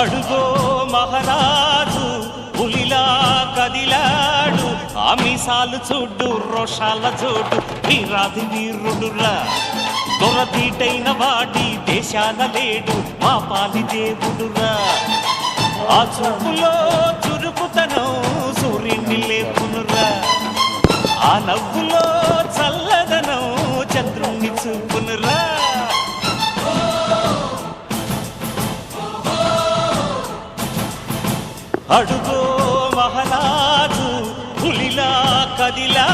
అడుగో మహారాజు పులిలా కదిలాడు, ఆ మీసాలు చూడు రోషాల చూడు, వీరాది వీరుడురా. దొరదీటైన వాడి దేశాల లేడు, మా పాలి దేవుడురా. ఆ చూపులో చురుకుతనం సూర్యుని లేపునురా, ఆ నవ్వులో చల్లదనం చంద్రుణ్ణి చూపునురా. అడుగో మహారాజు పులిలా కదిలా